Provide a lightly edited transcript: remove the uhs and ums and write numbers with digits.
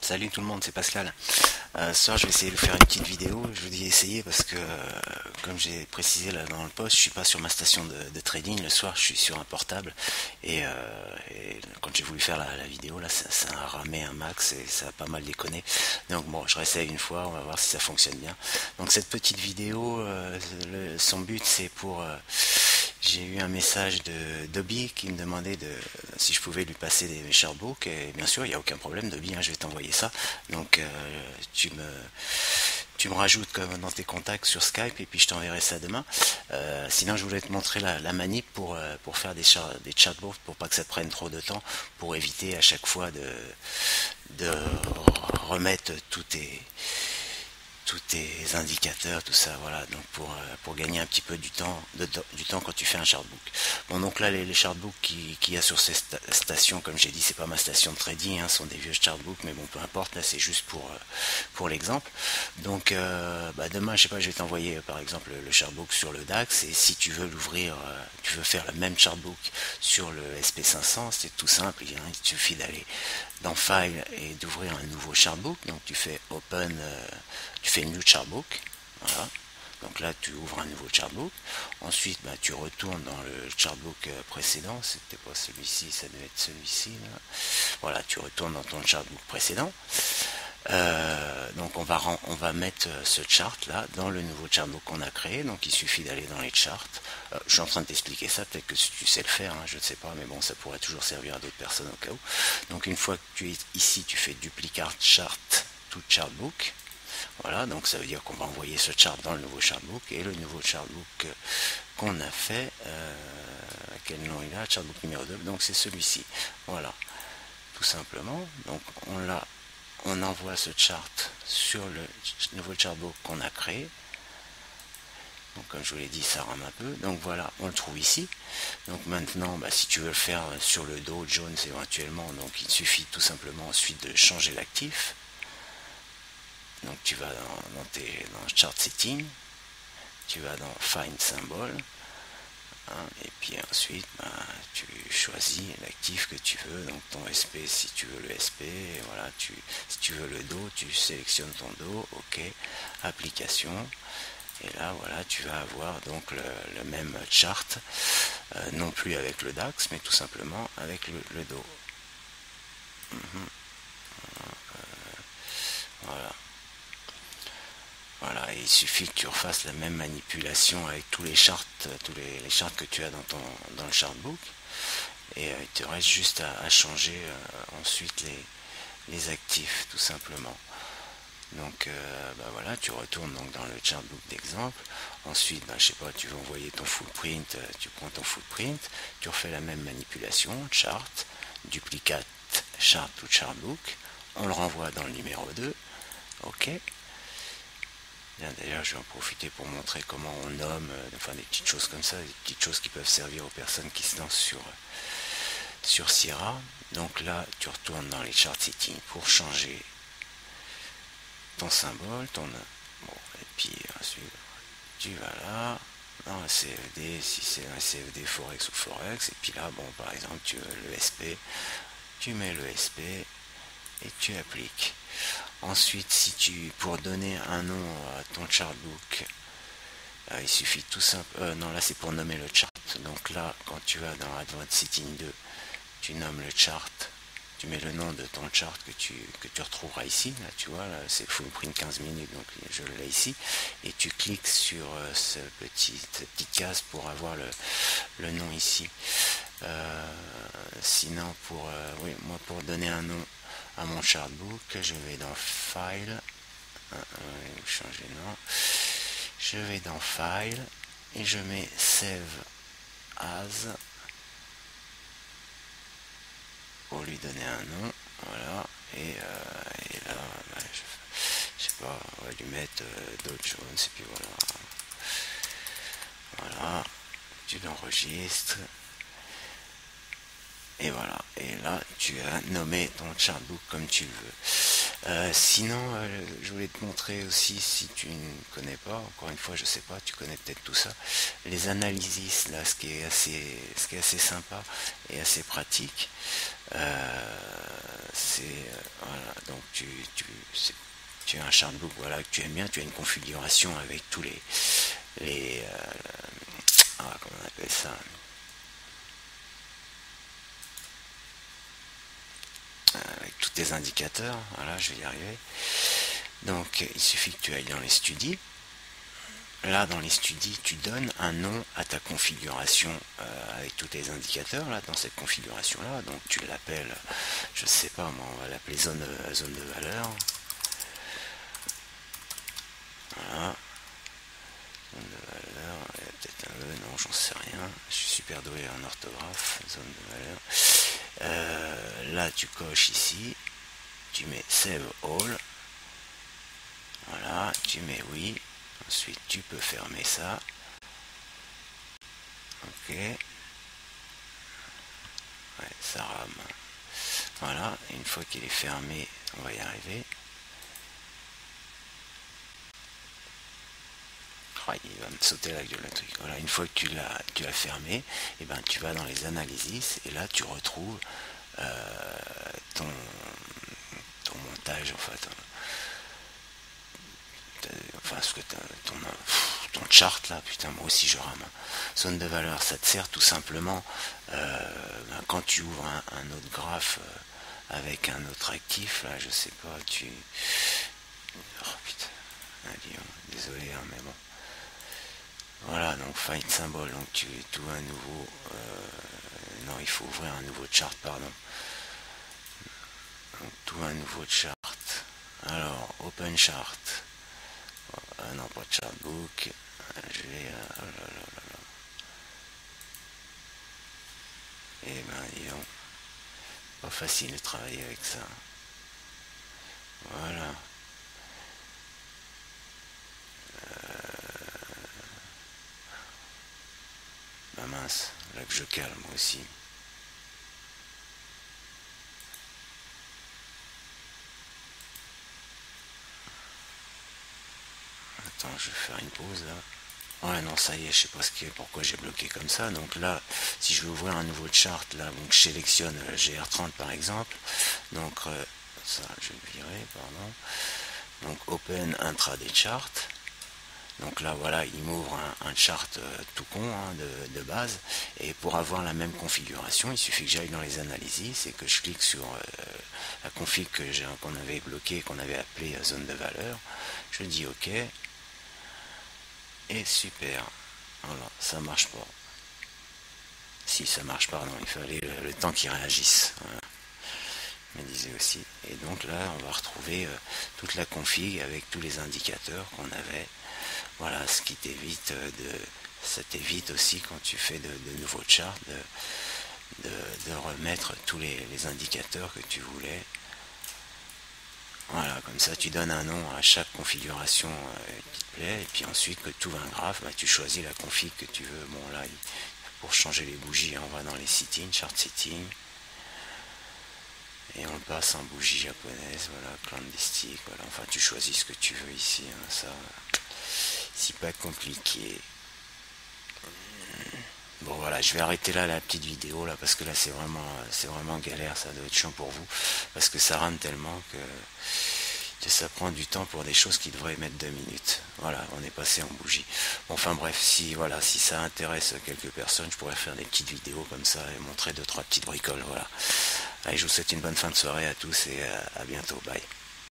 Salut tout le monde, c'est Pascal. Ce soir, je vais essayer de faire une petite vidéo. Je vous dis essayer parce que, comme j'ai précisé là dans le post, je suis pas sur ma station de trading. Le soir, je suis sur un portable et quand j'ai voulu faire la vidéo là, ça a ramé un max et ça a pas mal déconné. Donc bon, je réessaye une fois, on va voir si ça fonctionne bien. Donc cette petite vidéo, son but c'est pour j'ai eu un message de Dobby qui me demandait si je pouvais lui passer mes chartbooks et bien sûr il n'y a aucun problème Dobby, hein, je vais t'envoyer ça. Donc tu me rajoutes comme dans tes contacts sur Skype et puis je t'enverrai ça demain. Sinon je voulais te montrer la manip pour faire des chatbots pour pas que ça te prenne trop de temps, pour éviter à chaque fois de remettre tous tes indicateurs, tout ça, voilà, donc pour gagner un petit peu du temps quand tu fais un chartbook. Bon, donc là, les chartbooks qu'il y a sur ces stations, comme j'ai dit, c'est pas ma station de trading, hein, sont des vieux chartbooks, mais bon, peu importe, là, c'est juste pour l'exemple. Donc, demain, je sais pas, je vais t'envoyer, par exemple, le chartbook sur le DAX, et si tu veux l'ouvrir, tu veux faire le même chartbook sur le SP500, c'est tout simple, il suffit d'aller dans File et d'ouvrir un nouveau chartbook. Donc tu fais Open, tu fais New Chartbook. Voilà. Donc là tu ouvres un nouveau chartbook. Ensuite tu retournes dans le chartbook précédent. C'était pas celui-ci, ça devait être celui-ci. Voilà, tu retournes dans ton chartbook précédent. Donc on va mettre ce chart là dans le nouveau chartbook qu'on a créé. Donc il suffit d'aller dans les charts. Je suis en train de t'expliquer ça, peut-être que tu sais le faire, hein, je ne sais pas, mais bon, ça pourrait toujours servir à d'autres personnes au cas où. Donc une fois que tu es ici, tu fais duplicate chart to chartbook. Voilà, donc ça veut dire qu'on va envoyer ce chart dans le nouveau chartbook et le nouveau chartbook qu'on a fait, quel nom il a, chartbook numéro 2, donc c'est celui-ci. Voilà, tout simplement. Donc on envoie ce chart sur le nouveau chartbook qu'on a créé. Donc comme je vous l'ai dit, ça rame un peu. Donc voilà, on le trouve ici. Donc maintenant, si tu veux le faire sur le Dow Jones éventuellement, donc il suffit tout simplement ensuite de changer l'actif. Donc tu vas dans Chart Setting, tu vas dans Find Symbol, hein, et puis ensuite tu choisis l'actif que tu veux, donc ton SP si tu veux le SP, et voilà, si tu veux le Dow, tu sélectionnes ton Dow, ok, application. Et là, voilà, tu vas avoir donc le même chart, non plus avec le DAX, mais tout simplement avec le Dow. Voilà. Voilà, et il suffit que tu refasses la même manipulation avec tous les charts, les charts que tu as dans le chartbook. Et il te reste juste à changer ensuite les actifs, tout simplement. Donc voilà, tu retournes donc dans le chartbook d'exemple. Ensuite, je sais pas, tu veux envoyer ton footprint, tu prends ton footprint, tu refais la même manipulation, chart, duplicate chart to chartbook, on le renvoie dans le numéro 2, ok. D'ailleurs, je vais en profiter pour montrer comment on nomme, enfin des petites choses comme ça, des petites choses qui peuvent servir aux personnes qui se lancent sur Sierra. Donc là, tu retournes dans les chart settings pour changer ton symbole, bon, et puis ensuite tu vas là dans un CFD, si c'est un CFD Forex ou Forex, et puis là, bon, par exemple, tu veux le SP, tu mets le SP et tu appliques. Ensuite, pour donner un nom à ton chartbook, il suffit tout simple, non, là c'est pour nommer le chart. Donc là, quand tu vas dans Advanced Setting 2, tu nommes le chart, tu mets le nom de ton chart que tu retrouveras ici, là tu vois, là c'est Footprint 15 minutes, donc je l'ai ici, et tu cliques sur cette petite case pour avoir le nom ici. Sinon, oui, moi pour donner un nom à mon chartbook, je vais dans File, changer de nom, je vais dans File, et je mets Save As, pour lui donner un nom, voilà, et là, je sais pas, on va lui mettre Dow Jones, et puis voilà, tu l'enregistres, et voilà, et là, tu as nommé ton chartbook comme tu le veux. Sinon, je voulais te montrer aussi, si tu ne connais pas, encore une fois, je sais pas, tu connais peut-être tout ça, les analyses, là, ce qui est assez sympa et assez pratique, c'est, voilà, donc tu as un chartbook, voilà, que tu aimes bien, tu as une configuration avec tous les comment on appelle ça, avec tous tes indicateurs. Voilà, je vais y arriver. Donc il suffit que tu ailles dans les studies. Là, dans les studies, tu donnes un nom à ta configuration avec tous tes indicateurs, là, dans cette configuration-là. Donc, tu l'appelles, je sais pas, moi, on va l'appeler zone de valeur. Voilà. Zone de valeur, il y a peut-être un E, non, j'en sais rien. Je suis super doué en orthographe, zone de valeur. Là, tu coches ici, tu mets Save All. Voilà, tu mets oui. Ensuite, tu peux fermer ça. Ok. Ouais, ça rame. Voilà, et une fois qu'il est fermé, on va y arriver. Oh, il va me sauter la gueule le truc. Voilà, une fois que tu l'as fermé, et ben tu vas dans les analyses et là tu retrouves ton montage en fait. Enfin, ce que ton chart là, putain, moi aussi je rame. Zone de valeur, ça te sert tout simplement quand tu ouvres un autre graphe avec un autre actif, là, je sais pas, oh putain, désolé, hein, mais bon. Voilà, donc find symbol, donc tu ouvres un nouveau. Non, il faut ouvrir un nouveau chart, pardon. Donc tout un nouveau chart. Alors, open chart. Non, pas de chartbook. Je vais. Oh là là là là. Eh ben, dis donc. Pas facile de travailler avec ça. Voilà. Bah mince, là que je cale moi aussi. Attends, je vais faire une pause là. Ouais, non, ça y est, je sais pas pourquoi j'ai bloqué comme ça. Donc là, si je veux ouvrir un nouveau chart, là, donc je sélectionne GR30 par exemple. Donc ça, je vais virer, pardon. Donc Open Intraday Chart. Donc là, voilà, il m'ouvre un chart tout con hein, de base. Et pour avoir la même configuration, il suffit que j'aille dans les analyses et que je clique sur la config qu'on avait bloquée, qu'on avait appelée zone de valeur. Je dis OK. Et super. Voilà, ça marche pas. Si ça marche, pardon, il fallait le temps qu'il réagisse. Voilà. Je me disais aussi. Et donc là, on va retrouver toute la config avec tous les indicateurs qu'on avait. Voilà, ce qui t'évite ça t'évite aussi quand tu fais de nouveaux charts de remettre tous les indicateurs que tu voulais. Voilà, comme ça tu donnes un nom à chaque configuration qui te plaît, et puis ensuite que tout un graphe, bah, tu choisis la config que tu veux. Bon là, pour changer les bougies, on va dans les settings, chart setting, et on le passe en bougie japonaise, voilà, clandestique, voilà, enfin tu choisis ce que tu veux ici, hein, ça, c'est pas compliqué. Bon voilà, je vais arrêter là la petite vidéo là parce que là c'est vraiment galère, ça doit être chiant pour vous parce que ça rame tellement que ça prend du temps pour des choses qui devraient mettre 2 minutes. Voilà, on est passé en bougie. Bon, enfin bref, si ça intéresse quelques personnes, je pourrais faire des petites vidéos comme ça et montrer 2-3 petites bricoles. Voilà. Allez, je vous souhaite une bonne fin de soirée à tous et à bientôt. Bye.